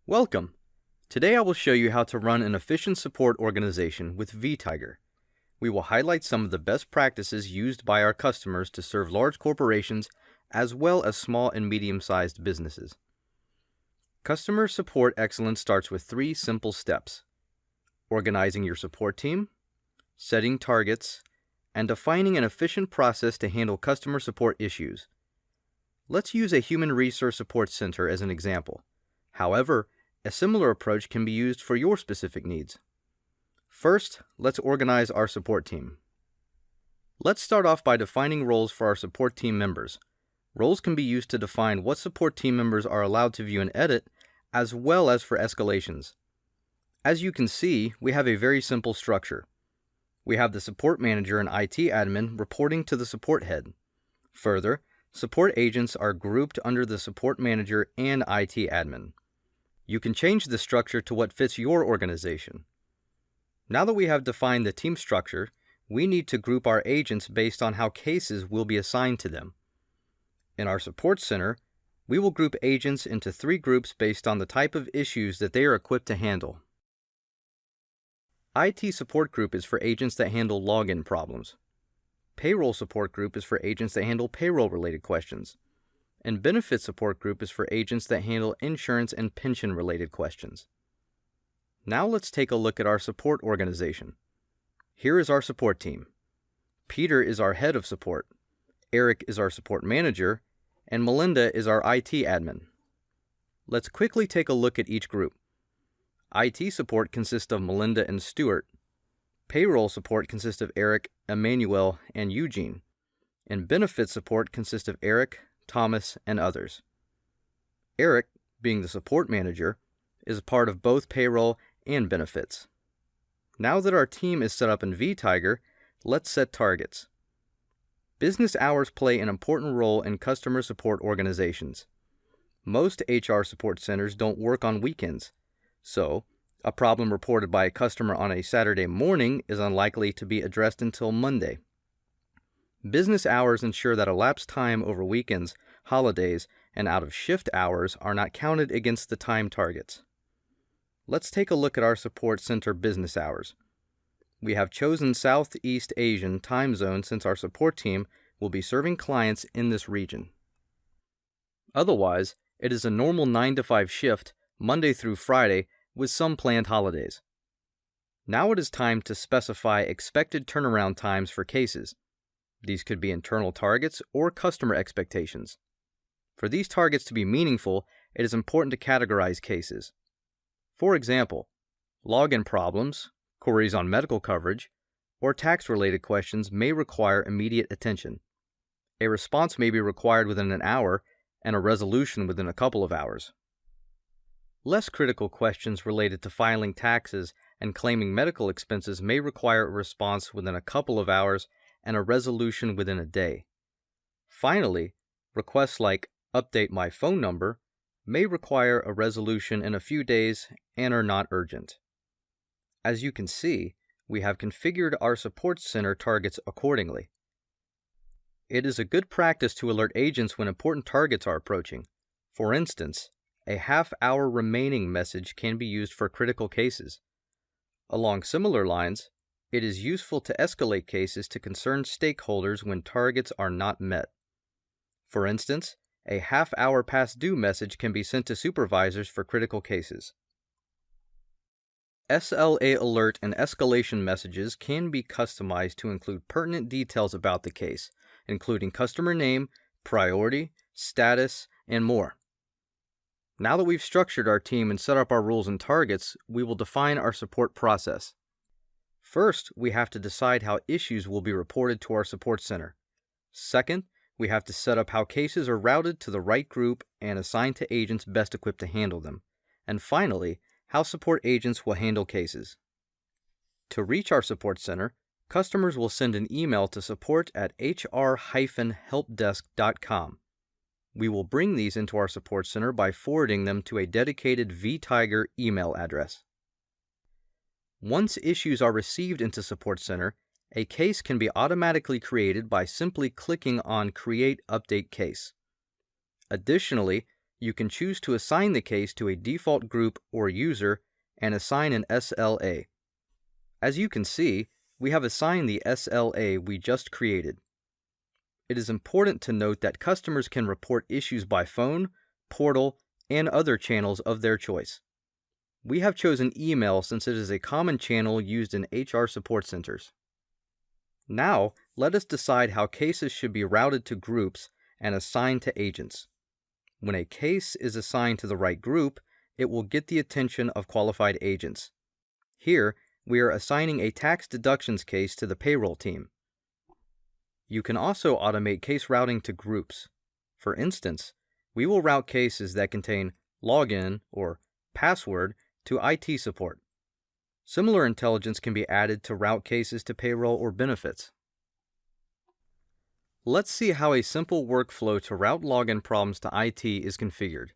Welcome! Today I will show you how to run an efficient support organization with Vtiger. We will highlight some of the best practices used by our customers to serve large corporations as well as small and medium-sized businesses. Customer support excellence starts with 3 simple steps: organizing your support team, setting targets, and defining an efficient process to handle customer support issues. Let's use a human resource support center as an example. However, a similar approach can be used for your specific needs. First, let's organize our support team. Let's start off by defining roles for our support team members. Roles can be used to define what support team members are allowed to view and edit, as well as for escalations. As you can see, we have a very simple structure. We have the support manager and IT admin reporting to the support head. Further, support agents are grouped under the support manager and IT admin. You can change the structure to what fits your organization. Now that we have defined the team structure, we need to group our agents based on how cases will be assigned to them. In our support center, we will group agents into 3 groups based on the type of issues that they are equipped to handle. IT support group is for agents that handle login problems. Payroll support group is for agents that handle payroll-related questions. And benefit support group is for agents that handle insurance and pension-related questions. Now let's take a look at our support organization. Here is our support team. Peter is our head of support, Eric is our support manager, and Melinda is our IT admin. Let's quickly take a look at each group. IT support consists of Melinda and Stuart. Payroll support consists of Eric, Emmanuel, and Eugene. And benefit support consists of Eric, Thomas, and others. Eric, being the support manager, is part of both payroll and benefits. Now that our team is set up in Vtiger, let's set targets. Business hours play an important role in customer support organizations. Most HR support centers don't work on weekends, so a problem reported by a customer on a Saturday morning is unlikely to be addressed until Monday. Business hours ensure that elapsed time over weekends, holidays, and out-of-shift hours are not counted against the time targets. Let's take a look at our support center business hours. We have chosen Southeast Asian time zone since our support team will be serving clients in this region. Otherwise, it is a normal 9 to 5 shift, Monday through Friday, with some planned holidays. Now it is time to specify expected turnaround times for cases. These could be internal targets or customer expectations. For these targets to be meaningful, it is important to categorize cases. For example, login problems, queries on medical coverage, or tax-related questions may require immediate attention. A response may be required within an hour and a resolution within a couple of hours. Less critical questions related to filing taxes and claiming medical expenses may require a response within a couple of hours and a resolution within a day. Finally, requests like "update my phone number" may require a resolution in a few days and are not urgent. As you can see, we have configured our support center targets accordingly. It is a good practice to alert agents when important targets are approaching. For instance, a half-hour remaining message can be used for critical cases. Along similar lines, it is useful to escalate cases to concerned stakeholders when targets are not met. For instance, a half-hour past due message can be sent to supervisors for critical cases. SLA alert and escalation messages can be customized to include pertinent details about the case, including customer name, priority, status, and more. Now that we've structured our team and set up our rules and targets, we will define our support process. First, we have to decide how issues will be reported to our support center. Second, we have to set up how cases are routed to the right group and assigned to agents best equipped to handle them. And finally, how support agents will handle cases. To reach our support center, customers will send an email to support@hr-helpdesk.com. We will bring these into our support center by forwarding them to a dedicated Vtiger email address. Once issues are received into Support Center, a case can be automatically created by simply clicking on Create Update Case. Additionally, you can choose to assign the case to a default group or user and assign an SLA. As you can see, we have assigned the SLA we just created. It is important to note that customers can report issues by phone, portal, and other channels of their choice. We have chosen email since it is a common channel used in HR support centers. Now, let us decide how cases should be routed to groups and assigned to agents. When a case is assigned to the right group, it will get the attention of qualified agents. Here, we are assigning a tax deductions case to the payroll team. You can also automate case routing to groups. For instance, we will route cases that contain login or password to IT support. Similar intelligence can be added to route cases to payroll or benefits. Let's see how a simple workflow to route login problems to IT is configured.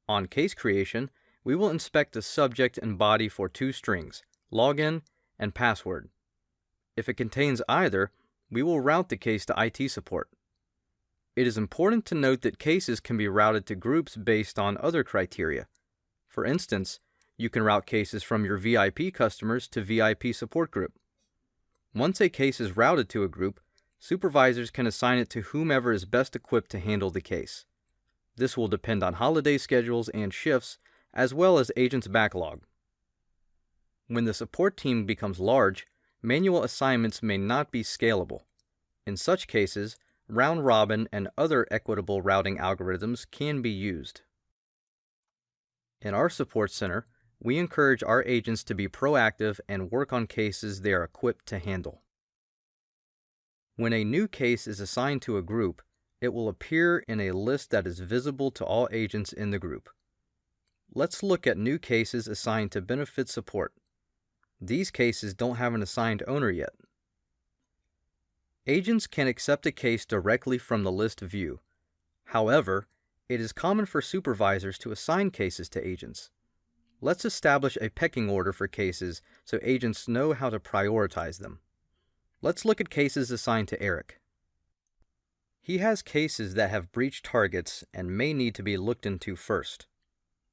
On case creation, we will inspect the subject and body for two strings, login and password. If it contains either, we will route the case to IT support. It is important to note that cases can be routed to groups based on other criteria. For instance, you can route cases from your VIP customers to VIP support group. Once a case is routed to a group, supervisors can assign it to whomever is best equipped to handle the case. This will depend on holiday schedules and shifts, as well as agents' backlog. When the support team becomes large, manual assignments may not be scalable. In such cases, round-robin and other equitable routing algorithms can be used. In our support center, we encourage our agents to be proactive and work on cases they are equipped to handle. When a new case is assigned to a group, it will appear in a list that is visible to all agents in the group. Let's look at new cases assigned to benefit support. These cases don't have an assigned owner yet. Agents can accept a case directly from the list view. However, it is common for supervisors to assign cases to agents. Let's establish a pecking order for cases so agents know how to prioritize them. Let's look at cases assigned to Eric. He has cases that have breached targets and may need to be looked into first.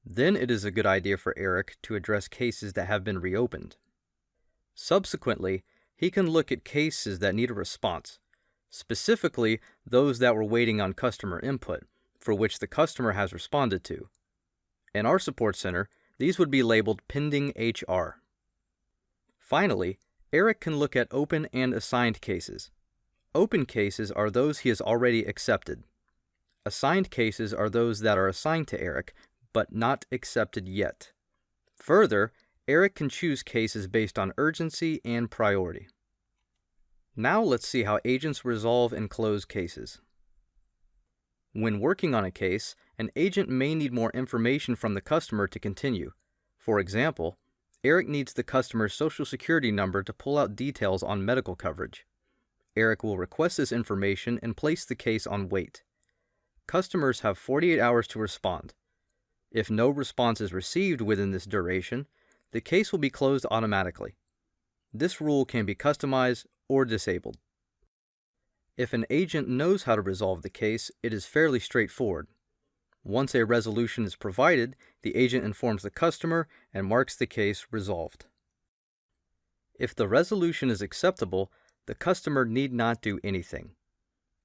Then it is a good idea for Eric to address cases that have been reopened. Subsequently, he can look at cases that need a response, specifically those that were waiting on customer input, for which the customer has responded to. In our support center, these would be labeled pending HR. Finally, Eric can look at open and assigned cases. Open cases are those he has already accepted. Assigned cases are those that are assigned to Eric, but not accepted yet. Further, Eric can choose cases based on urgency and priority. Now let's see how agents resolve and close cases. When working on a case, an agent may need more information from the customer to continue. For example, Eric needs the customer's social security number to pull out details on medical coverage. Eric will request this information and place the case on wait. Customers have 48 hours to respond. If no response is received within this duration, the case will be closed automatically. This rule can be customized or disabled. If an agent knows how to resolve the case, it is fairly straightforward. Once a resolution is provided, the agent informs the customer and marks the case resolved. If the resolution is acceptable, the customer need not do anything.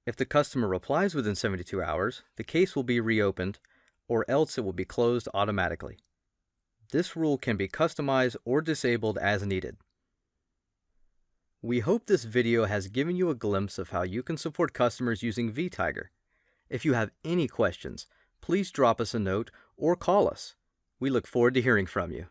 If the customer replies within 72 hours, the case will be reopened, or else it will be closed automatically. This rule can be customized or disabled as needed. We hope this video has given you a glimpse of how you can support customers using Vtiger. If you have any questions, please drop us a note or call us. We look forward to hearing from you.